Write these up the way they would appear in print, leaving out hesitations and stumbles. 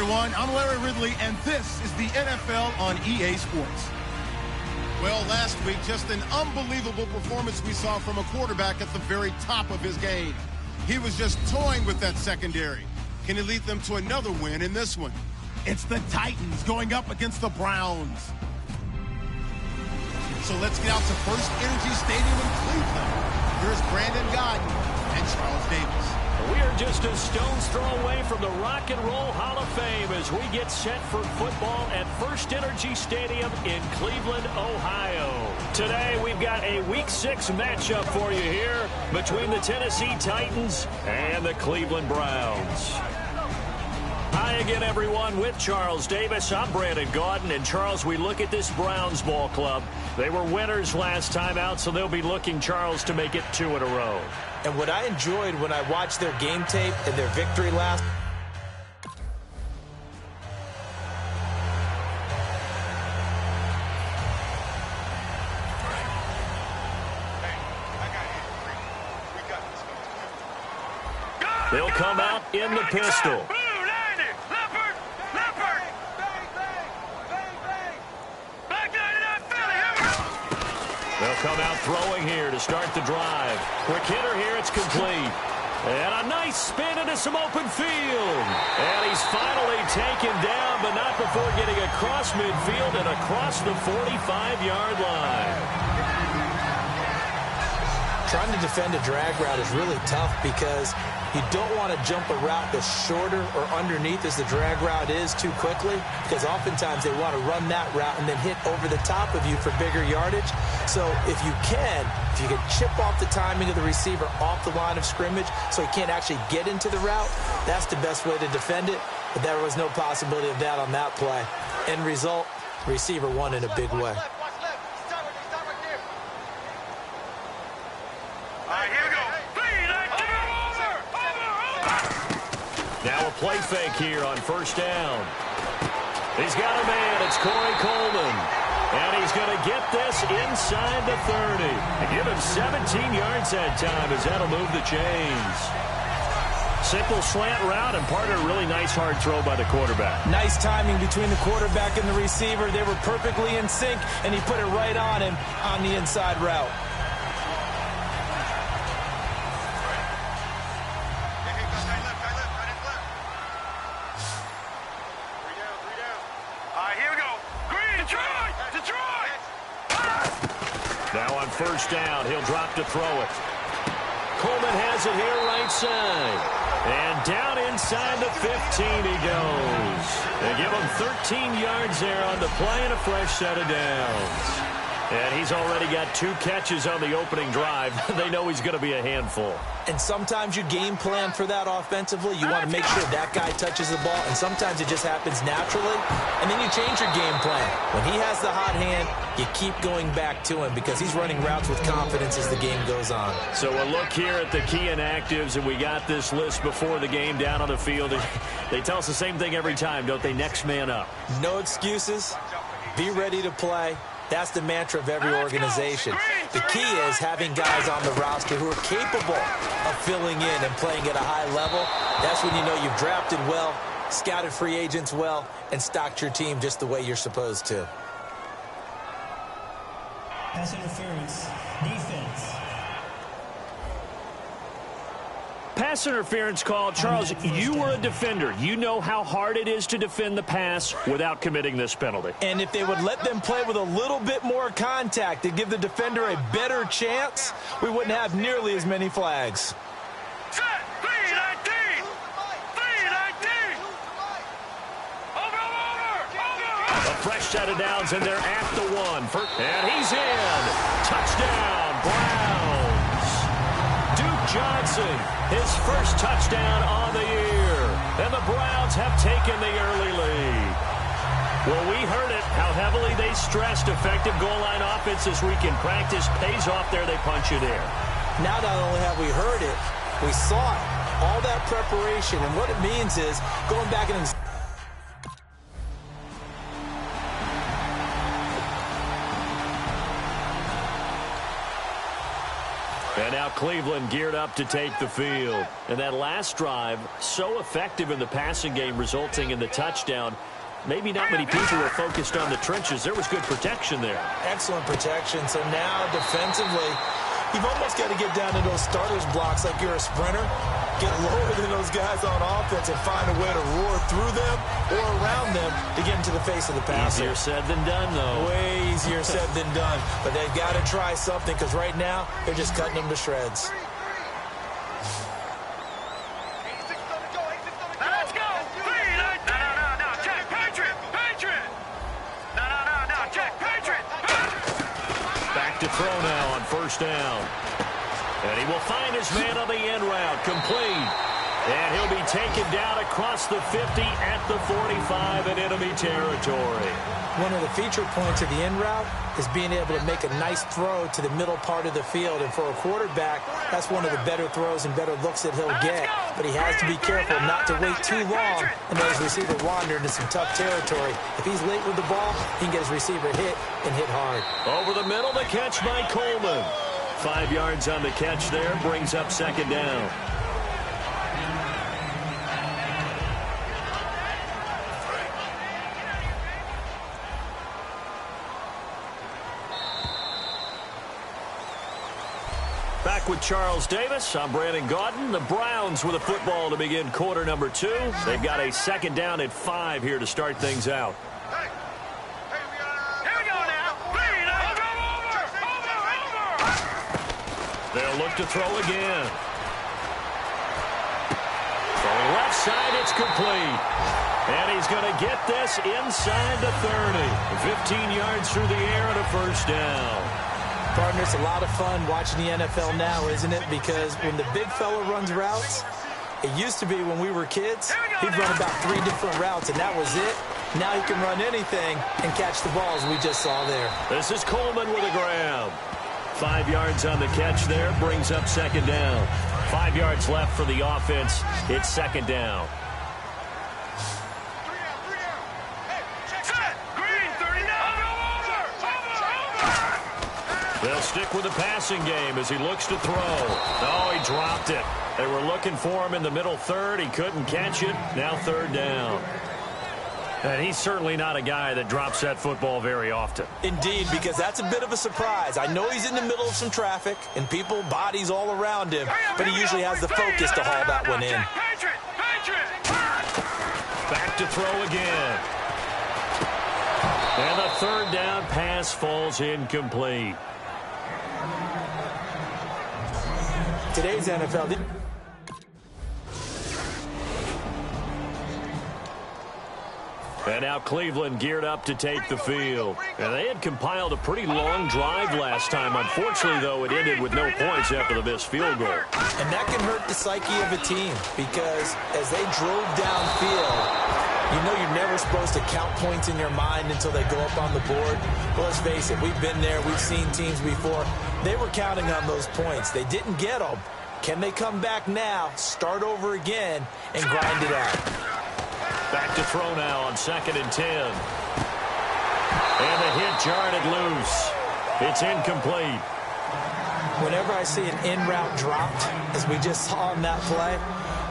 everyone. I'm Larry Ridley, and this is the NFL on EA Sports. Well, last week, just an unbelievable performance we saw from a quarterback at the very top of his game. He was just toying with that secondary. Can he lead them to another win in this one? It's the Titans going up against the Browns. So let's get out to First Energy Stadium in Cleveland. Here's Brandon Godden and Charles Davis. We are just a stone's throw away from the Rock and Roll Hall of Fame as we get set for football at First Energy Stadium in Cleveland, Ohio. Today, we've got a Week 6 matchup for you here between the Tennessee Titans and the Cleveland Browns. Hi again, everyone, with Charles Davis. I'm Brandon Gaudin, and Charles, we look at this Browns ball club. They were winners last time out, so they'll be looking, Charles, to make it 2 in a row. And what I enjoyed when I watched their game tape and their victory last... They'll come out in the pistol. They'll come out throwing here to start the drive. Quick hitter here, it's complete. And a nice spin into some open field. And he's finally taken down, but not before getting across midfield and across the 45-yard line. Trying to defend a drag route is really tough because you don't want to jump a route that's shorter or underneath as the drag route is too quickly, because oftentimes they want to run that route and then hit over the top of you for bigger yardage. So if you can chip off the timing of the receiver off the line of scrimmage so he can't actually get into the route, that's the best way to defend it. But there was no possibility of that on that play. End result, receiver won in a big way. Now a play fake here on first down. He's got a man. It's Corey Coleman. And he's going to get this inside the 30. And give him 17 yards that time as that'll move the chains. Simple slant route and part of a really nice hard throw by the quarterback. Nice timing between the quarterback and the receiver. They were perfectly in sync, and he put it right on him on the inside route. Now on first down, he'll drop to throw it. Coleman has it here right side. And down inside the 15 he goes. They give him 13 yards there on the play and a fresh set of downs. And he's already got 2 catches on the opening drive. They know he's going to be a handful. And sometimes you game plan for that offensively. You want to make sure that guy touches the ball, and sometimes it just happens naturally. And then you change your game plan. When he has the hot hand, you keep going back to him because he's running routes with confidence as the game goes on. So a look here at the key inactives, and we got this list before the game down on the field. They tell us the same thing every time, don't they? Next man up. No excuses. Be ready to play. That's the mantra of every organization. The key is having guys on the roster who are capable of filling in and playing at a high level. That's when you know you've drafted well, scouted free agents well, and stocked your team just the way you're supposed to. Pass interference, defense. Pass interference call. Charles, you were a defender. You know how hard it is to defend the pass without committing this penalty. And if they would let them play with a little bit more contact to give the defender a better chance, we wouldn't have nearly as many flags. A fresh set of downs, and they're at the 1. And he's in. Touchdown, Browns. Duke Johnson, his first touchdown on the year. And the Browns have taken the early lead. Well, we heard it, how heavily they stressed effective goal line offense this week in practice. Pays off there, they punch it in. Now not only have we heard it, we saw it. All that preparation, and what it means is going back and And now Cleveland geared up to take the field. And that last drive, so effective in the passing game, resulting in the touchdown. Maybe not many people were focused on the trenches. There was good protection there. Excellent protection. So now defensively, you've almost got to get down to those starters blocks like you're a sprinter. Get lower than those guys on offense and find a way to roar through them or around them to get into the face of the passer. Easier said than done, though. Way easier said than done. But they've got to try something because right now they're just cutting them to shreds. Let's go. No. Check. Patriot. No. Check. Patriot. Back to throw now on first down. And he will find his man on the end route. Complete. And he'll be taken down across the 50 at the 45 in enemy territory. One of the feature points of the end route is being able to make a nice throw to the middle part of the field. And for a quarterback, that's one of the better throws and better looks that he'll get. But he has to be careful not to wait too long and let his receiver wander into some tough territory. If he's late with the ball, he can get his receiver hit and hit hard. Over the middle, the catch by Coleman. 5 yards on the catch there, brings up second down. Back with Charles Davis. I'm Brandon Gaudin. The Browns with a football to begin quarter number 2. They've got a second down at 5 here to start things out. They'll look to throw again. Throwing left side, it's complete. And he's going to get this inside the 30. 15 yards through the air and a first down. Partner, it's a lot of fun watching the NFL now, isn't it? Because when the big fella runs routes, it used to be when we were kids, he'd run about 3 different routes, and that was it. Now he can run anything and catch the balls we just saw there. This is Coleman with a grab. 5 yards on the catch there, brings up second down. 5 yards left for the offense. It's second down. They'll stick with the passing game as he looks to throw. Oh, he dropped it. They were looking for him in the middle third. He couldn't catch it. Now third down. And he's certainly not a guy that drops that football very often. Indeed, because that's a bit of a surprise. I know he's in the middle of some traffic and people, bodies all around him, but he usually has the focus to haul that one in. Back to throw again. And the third down pass falls incomplete. Today's NFL... And now Cleveland geared up to take the field. And they had compiled a pretty long drive last time. Unfortunately, though, it ended with no points after the missed field goal. And that can hurt the psyche of a team because as they drove downfield, you know you're never supposed to count points in your mind until they go up on the board. Well, let's face it, we've been there. We've seen teams before. They were counting on those points. They didn't get them. Can they come back now, start over again, and grind it out? Back to throw now on 2nd and 10. And the hit jarred it loose. It's incomplete. Whenever I see an in-route dropped, as we just saw in that play,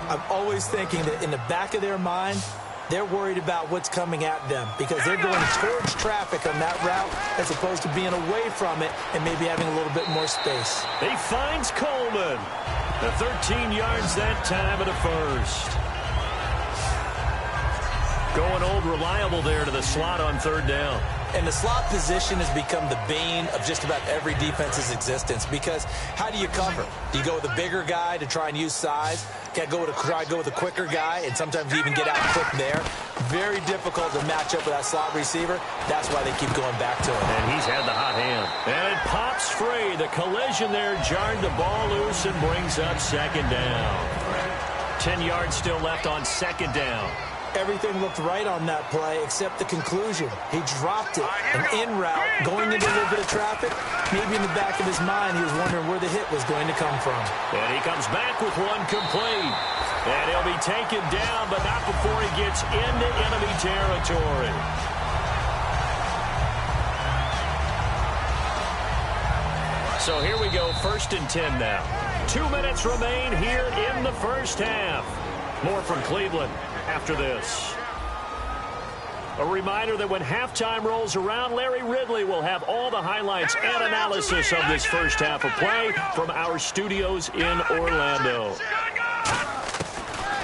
I'm always thinking that in the back of their mind, they're worried about what's coming at them because they're going towards traffic on that route as opposed to being away from it and maybe having a little bit more space. He finds Coleman. The 13 yards that time of the first. Going old reliable there to the slot on third down. And the slot position has become the bane of just about every defense's existence because how do you cover? Do you go with a bigger guy to try and use size? Can't go with try to go with a quicker guy, and sometimes you even get out quick there. Very difficult to match up with that slot receiver. That's why they keep going back to him. And he's had the hot hand. And it pops free. The collision there jarred the ball loose and brings up second down. 10 yards still left on second down. Everything looked right on that play except the conclusion. He dropped it, an in route, going into a little bit of traffic. Maybe in the back of his mind, he was wondering where the hit was going to come from. And he comes back with one complete. And he'll be taken down, but not before he gets into enemy territory. So here we go, 1st and 10 now. 2 minutes remain here in the first half. More from Cleveland after this. A reminder that when halftime rolls around, Larry Ridley will have all the highlights and analysis of this first half of play from our studios in Orlando.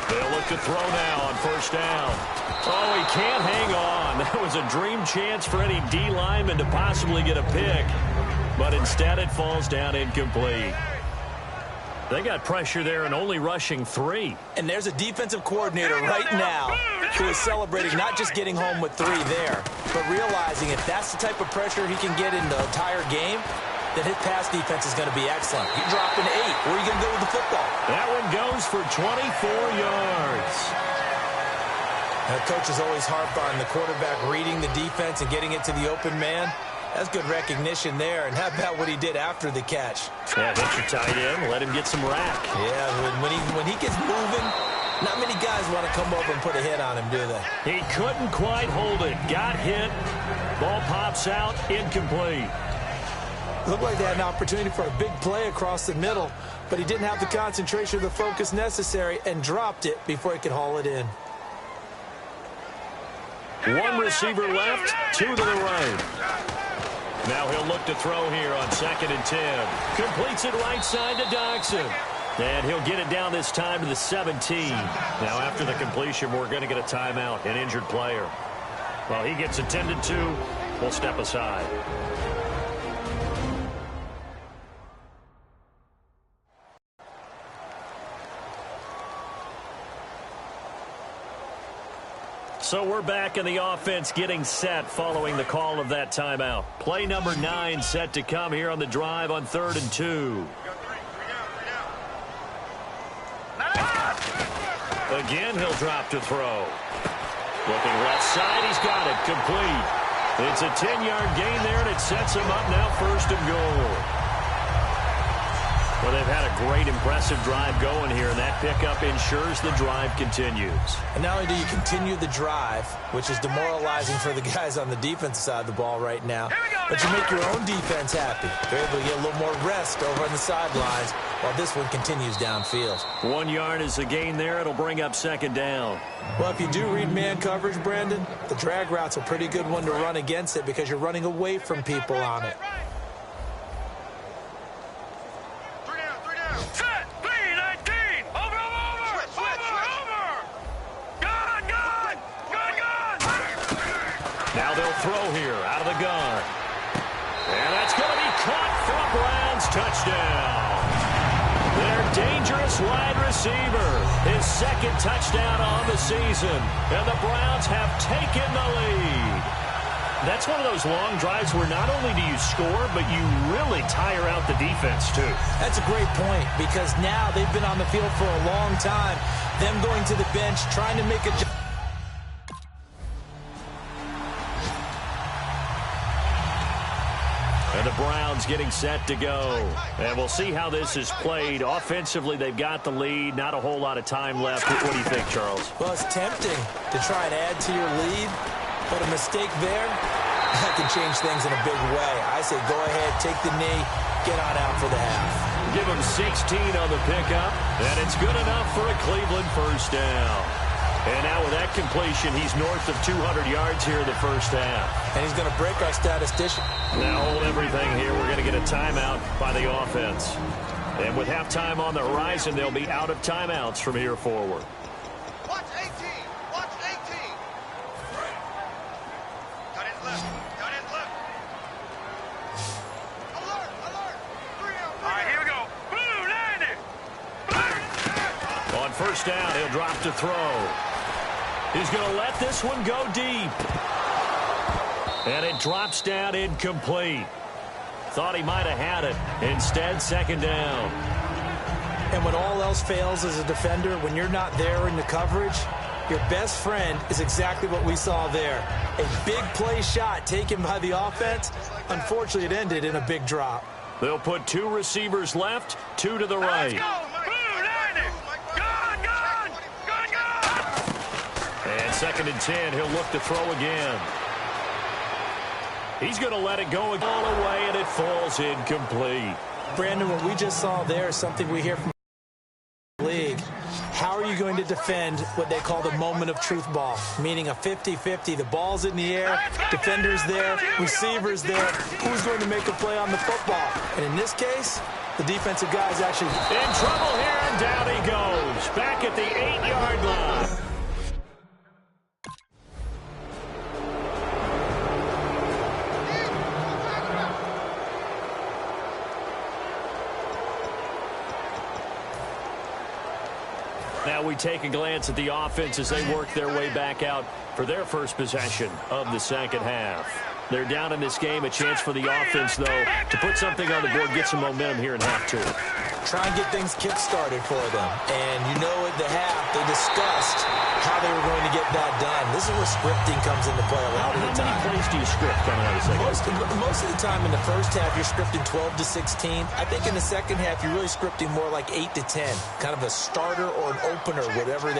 They'll look to throw now on 1st down. Oh, he can't hang on. That was a dream chance for any D lineman to possibly get a pick. But instead it falls down incomplete. They got pressure there and only rushing 3. And there's a defensive coordinator right now who is celebrating not just getting home with 3 there, but realizing if that's the type of pressure he can get in the entire game, then his pass defense is going to be excellent. You're dropping 8. Where are you going to go with the football? That one goes for 24 yards. The coaches always harp on the quarterback reading the defense and getting it to the open man. That's good recognition there. And how about what he did after the catch? Yeah, hit your tight end. Let him get some rack. Yeah, when he gets moving, not many guys want to come over and put a hit on him, do they? He couldn't quite hold it. Got hit. Ball pops out. Incomplete. Looked like they had an opportunity for a big play across the middle, but he didn't have the concentration or the focus necessary and dropped it before he could haul it in. 1 receiver left, 2 to the right. Now he'll look to throw here on 2nd and 10. Completes it right side to Dodson. And he'll get it down this time to the 17. Now after the completion, we're going to get a timeout, an injured player. While he gets attended to, we'll step aside. So we're back in the offense getting set following the call of that timeout. Play number 9 set to come here on the drive on 3rd and 2. Again, he'll drop to throw. Looking left side, he's got it. Complete. It's a 10-yard gain there, and it sets him up now 1st and goal. Well, they've had a great, impressive drive going here, and that pickup ensures the drive continues. And not only do you continue the drive, which is demoralizing for the guys on the defensive side of the ball right now, but you make your own defense happy. They're able to get a little more rest over on the sidelines while this one continues downfield. 1 yard is a gain there. It'll bring up 2nd down. Well, if you do read man coverage, Brandon, the drag route's a pretty good one to run against it because you're running away from people on it. Now they'll throw here out of the gun. And that's going to be caught for a Browns touchdown. Their dangerous wide receiver. His 2nd touchdown on the season. And the Browns have taken the lead. That's one of those long drives where not only do you score, but you really tire out the defense, too. That's a great point because now they've been on the field for a long time. Them going to the bench, trying to make a jump. And the Browns getting set to go. And we'll see how this is played. Offensively, they've got the lead. Not a whole lot of time left. What do you think, Charles? Well, it's tempting to try and add to your lead, but a mistake there, that can change things in a big way. I say go ahead, take the knee, get on out for the half. Give him 16 on the pickup, and it's good enough for a Cleveland 1st down. And now with that completion, he's north of 200 yards here in the first half. And he's going to break our statistician. Now hold everything here. We're going to get a timeout by the offense. And with halftime on the horizon, they'll be out of timeouts from here forward. Watch 18. Watch 18. Got it left. Got it left. Alert. Alert. 3 out. All right, here we go. Blue, landing. Blue. On 1st down, he'll drop to throw. He's going to let this one go deep. And it drops down incomplete. Thought he might have had it. Instead, 2nd down. And when all else fails as a defender, when you're not there in the coverage, your best friend is exactly what we saw there. A big play shot taken by the offense. Unfortunately, it ended in a big drop. They'll put 2 receivers left, 2 to the right. Let's go. Blue, landing. Gone, gone. Gone, gone. And 2nd and 10, he'll look to throw again. He's going to let it go all the way, and it falls incomplete. Brandon, what we just saw there is something we hear from the league. How are you going to defend what they call the moment of truth ball, meaning a 50-50? The ball's in the air, defender's there, receiver's there. Who's going to make a play on the football? And in this case, the defensive guy is actually in trouble here, and down he goes. Back at the 8-yard line. Now we take a glance at the offense as they work their way back out for their first possession of the second half. They're down in this game. A chance for the offense, though, to put something on the board, get some momentum here in half two. Try and get things kick-started for them. And you know at the half, they discussed how they were going to get that done. This is where scripting comes into play a lot of the time. How many plays do you script coming out of the second half? Most of the time in the first half, you're scripting 12 to 16. I think in the second half, you're really scripting more like 8 to 10. Kind of a starter or an opener, whatever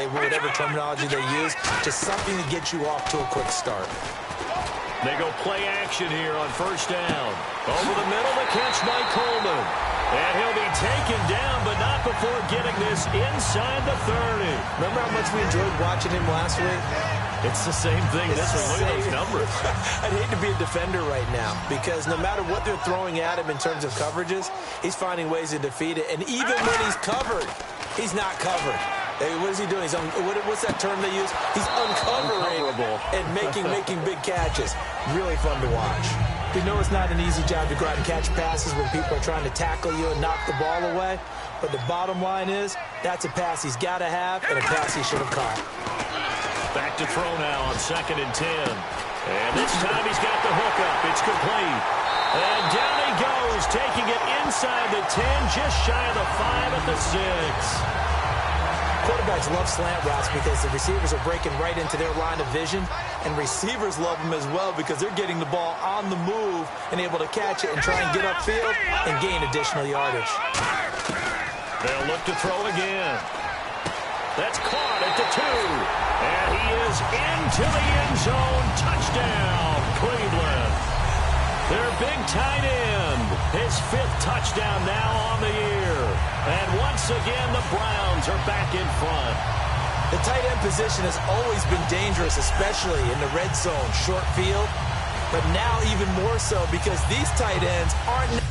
terminology they use. Just something to get you off to a quick start. They go play action here on first down. Over the middle, the catch by Coleman. And he'll be taken down, but not before getting this inside the 30. Remember how much we enjoyed watching him last week? It's the same thing. Look at those numbers. I'd hate to be a defender right now because no matter what they're throwing at him in terms of coverages, he's finding ways to defeat it. And even when he's covered, he's not covered. Hey, what is he doing? What's that term they use? He's uncovering and making big catches. Really fun to watch. We know it's not an easy job to go out and catch passes when people are trying to tackle you and knock the ball away. But the bottom line is that's a pass he's got to have and a pass he should have caught. Back to throw now on 2nd and 10. And this time he's got the hook up. It's complete. And down he goes, taking it inside the 10, just shy of the 5 at the 6. Quarterbacks love slant routes because the receivers are breaking right into their line of vision, and receivers love them as well because they're getting the ball on the move and able to catch it and try and get upfield and gain additional yardage. They'll look to throw again. That's caught at the 2. And he is into the end zone. Touchdown, Cleveland. Their big tight end. His 5th touchdown now on the year. And once again, the Browns are back in front. The tight end position has always been dangerous, especially in the red zone, short field. But now even more so because these tight ends aren't...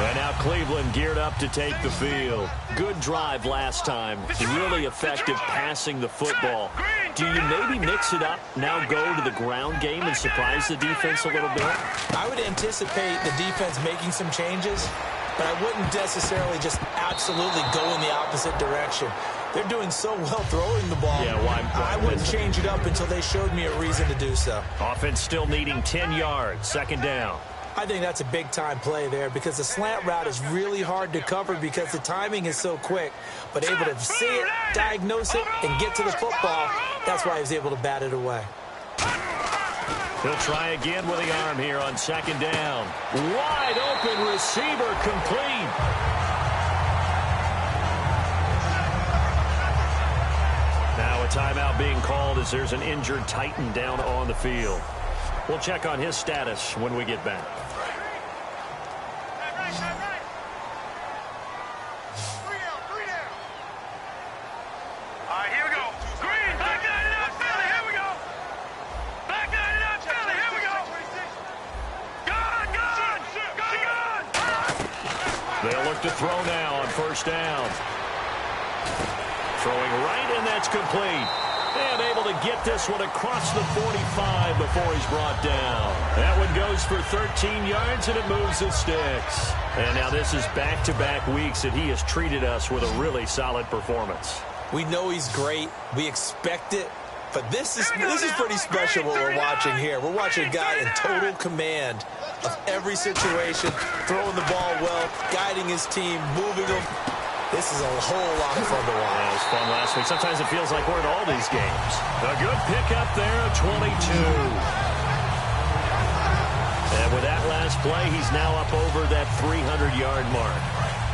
And now Cleveland geared up to take the field. Good drive last time. Really effective passing the football. Do you maybe mix it up, now go to the ground game and surprise the defense a little bit? I would anticipate the defense making some changes, but I wouldn't necessarily just absolutely go in the opposite direction. They're doing so well throwing the ball. Yeah, why I wouldn't change it up until they showed me a reason to do so. Offense still needing 10 yards, 2nd down. I think that's a big-time play there because the slant route is really hard to cover because the timing is so quick. But able to see it, diagnose it, and get to the football, that's why he was able to bat it away. He'll try again with the arm here on 2nd down. Wide open receiver complete. Now a timeout being called as there's an injured Titan down on the field. We'll check on his status when we get back. They'll look to throw now on 1st down. Throwing right, and that's complete. And able to get this one across the 45 before he's brought down. That one goes for 13 yards, and it moves the sticks. And now this is back-to-back weeks that he has treated us with a really solid performance. We know he's great. We expect it. But this is pretty special what we're watching here. We're watching a guy in total command of every situation, throwing the ball well, guiding his team, moving them. This is a whole lot of fun to watch. That was fun last week. Sometimes it feels like we're at all these games. A good pickup there at 22. And with that last play, he's now up over that 300-yard mark.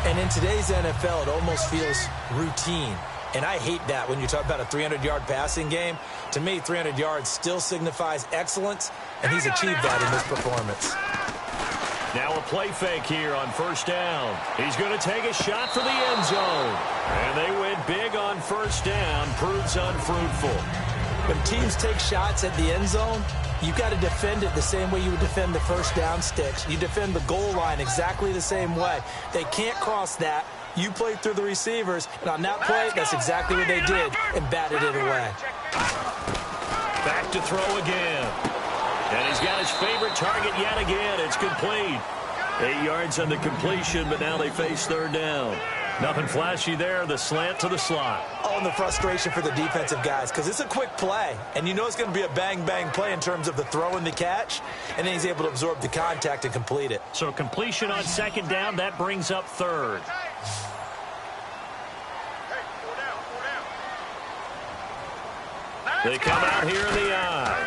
And in today's NFL, it almost feels routine. And I hate that when you talk about a 300-yard passing game. To me, 300 yards still signifies excellence, and he's achieved that in this performance. Now a play fake here on first down. He's going to take a shot for the end zone. And they went big on first down. Proves unfruitful. When teams take shots at the end zone, you got to defend it the same way you would defend the first down sticks. You defend the goal line exactly the same way. They can't cross that. You play through the receivers, and on that play, that's exactly what they did, and batted it away. Back to throw again. And he's got his favorite target yet again. It's complete. 8 yards on the completion, but now they face third down. Nothing flashy there. The slant to the slot. Oh, and the frustration for the defensive guys, because it's a quick play, and you know it's going to be a bang-bang play in terms of the throw and the catch, and then he's able to absorb the contact and complete it. So completion on second down, that brings up third. They come out here in the eye.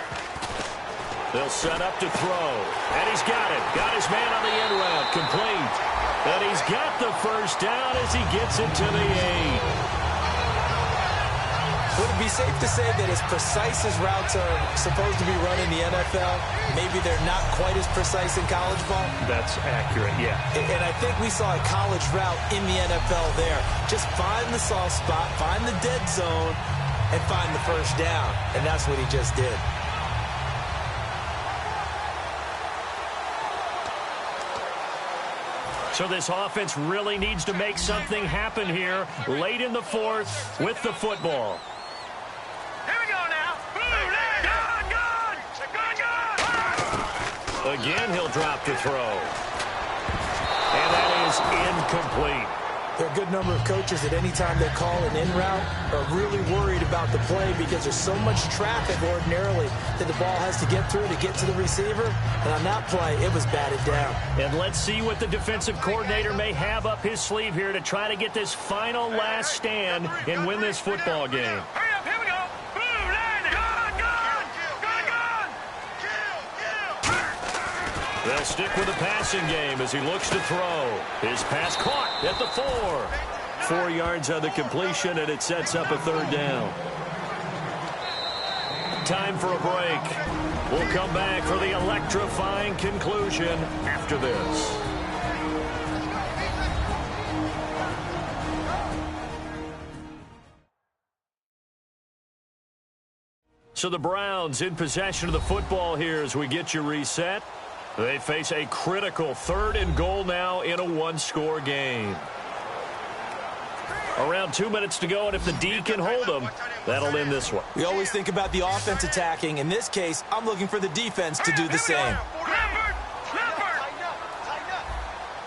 They'll set up to throw. And he's got it. Got his man on the end route. Complete. And he's got the first down as he gets it to the 8. Would it be safe to say that as precise as routes are supposed to be run in the NFL, maybe they're not quite as precise in college ball? That's accurate, yeah. And I think we saw a college route in the NFL there. Just find the soft spot, find the dead zone, and find the first down. And that's what he just did. So this offense really needs to make something happen here late in the fourth with the football. Here we go now. Good. Again, he'll drop to throw. And that is incomplete. There are a good number of coaches that any time they call an in route are really worried about the play because there's so much traffic ordinarily that the ball has to get through to get to the receiver. And on that play, it was batted down. And let's see what the defensive coordinator may have up his sleeve here to try to get this final last stand and win this football game. Hurry up, here we go. Boom, line it. Gone. They'll stick with the passing game as he looks to throw. His pass caught at the 4. 4 yards on the completion, and it sets up a third down. Time for a break. We'll come back for the electrifying conclusion after this. So the Browns in possession of the football here as we get you reset. They face a critical 3rd and goal now in a one-score game. Around 2 minutes to go, and if the D can hold them, that'll end this one. We always think about the offense attacking. In this case, I'm looking for the defense to do the same. Leopard.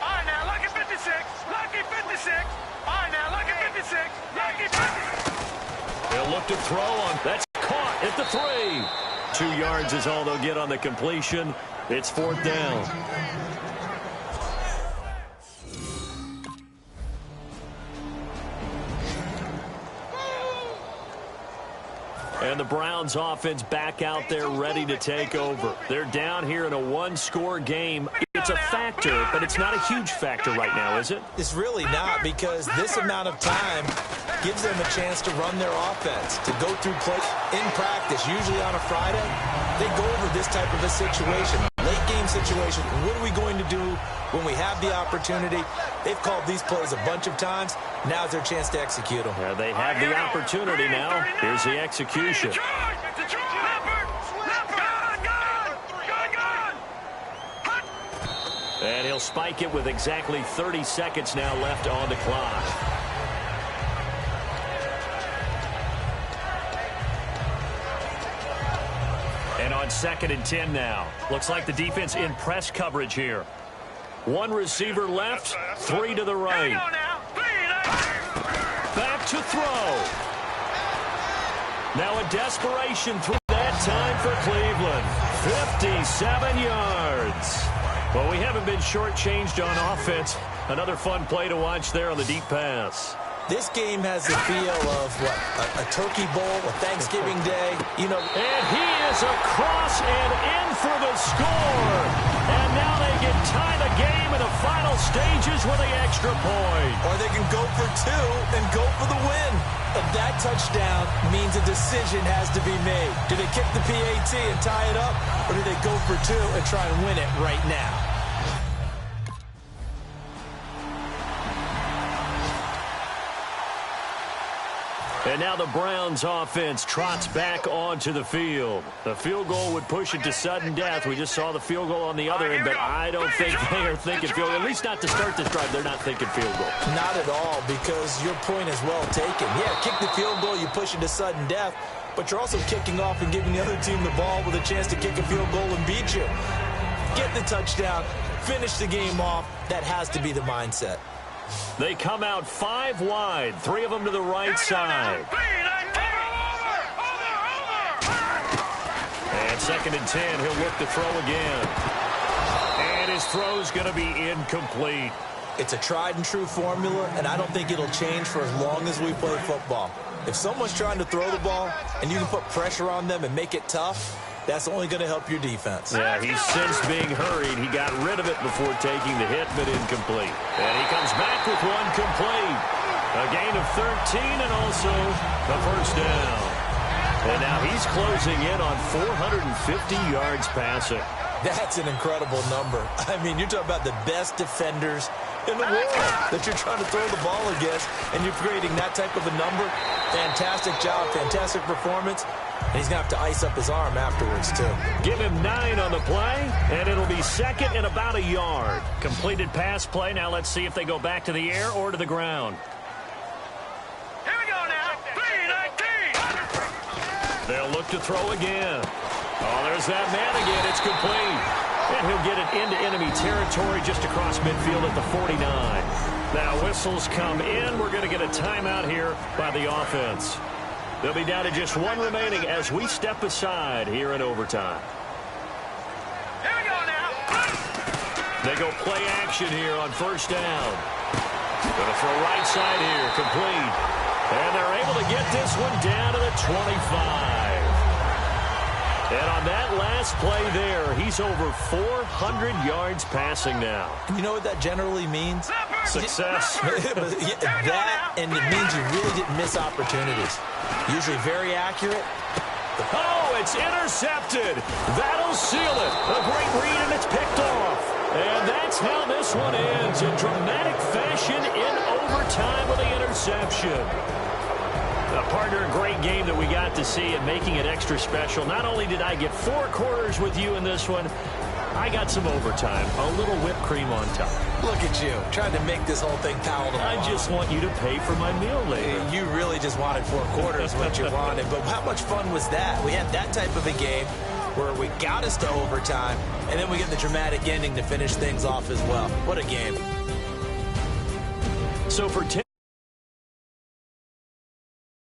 All right, now, lucky 56. Lucky 56. All right, now, lucky 56. Lucky 56. They'll look to throw on. That's caught at the 3. 2 yards is all they'll get on the completion. It's 4th down. And the Browns offense back out there ready to take over. They're down here in a one-score game. It's a factor, but it's not a huge factor right now, is it? It's really not, because this amount of time gives them a chance to run their offense, to go through play in practice. Usually on a Friday, they go over this type of a situation. Late game situation, what are we going to do when we have the opportunity? They've called these plays a bunch of times. Now's their chance to execute them. They have the opportunity now. Here's the execution. And he'll spike it with exactly 30 seconds now left on the clock. And on 2nd and 10 now. Looks like the defense in press coverage here. 1 receiver left, 3 to the right. Back to throw. Now a desperation throw that time for Cleveland. 57 yards. Well, we haven't been shortchanged on offense. Another fun play to watch there on the deep pass. This game has the feel of, what, a turkey bowl, a Thanksgiving day. You know. And he is across and in for the score. And now they can tie the game in the final stages with the extra point. Or they can go for two and go for the win. And that touchdown means a decision has to be made. Do they kick the PAT and tie it up, or do they go for two and try and win it right now? And now the Browns offense trots back onto the field. The field goal would push it to sudden death. We just saw the field goal on the other end, but I don't think they are thinking field goal. At least not to start this drive. They're not thinking field goal. Not at all, because your point is well taken. Yeah, kick the field goal, you push it to sudden death, but you're also kicking off and giving the other team the ball with a chance to kick a field goal and beat you. Get the touchdown, finish the game off. That has to be the mindset. They come out 5 wide, 3 of them to the right side. And 2nd and 10, he'll look to throw again. And his throw's going to be incomplete. It's a tried and true formula, and I don't think it'll change for as long as we play football. If someone's trying to throw the ball and you can put pressure on them and make it tough, that's only going to help your defense. Yeah, he's sensed being hurried. He got rid of it before taking the hit, but incomplete. And he comes back with one complete. A gain of 13 and also the first down. And now he's closing in on 450 yards passing. That's an incredible number. I mean, you're talking about the best defenders in the world that you're trying to throw the ball against, and you're creating that type of a number. Fantastic job, fantastic performance. And he's going to have to ice up his arm afterwards, too. Give him 9 on the play, and it'll be 2nd and about a yard. Completed pass play. Now let's see if they go back to the air or to the ground. Here we go now. 3-19. They'll look to throw again. Oh, there's that man again. It's complete. And he'll get it into enemy territory just across midfield at the 49. Now whistles come in. We're going to get a timeout here by the offense. They'll be down to just 1 remaining as we step aside here in overtime. Here we go now. They go play action here on 1st down. Going to throw right side here, complete. And they're able to get this one down to the 25. And on that last play there, he's over 400 yards passing now. You know what that generally means? Success. That, and it means you really didn't miss opportunities. Usually very accurate. Oh, it's intercepted. That'll seal it. A great read, and it's picked off. And that's how this one ends, in dramatic fashion in overtime with the interception. Partner, a great game that we got to see and making it extra special. Not only did I get 4 quarters with you in this one, I got some overtime, a little whipped cream on top. Look at you, trying to make this whole thing palatable. I just want you to pay for my meal later. You really just wanted 4 quarters, what you wanted. But how much fun was that? We had that type of a game where we got us to overtime, and then we get the dramatic ending to finish things off as well. What a game. So for 10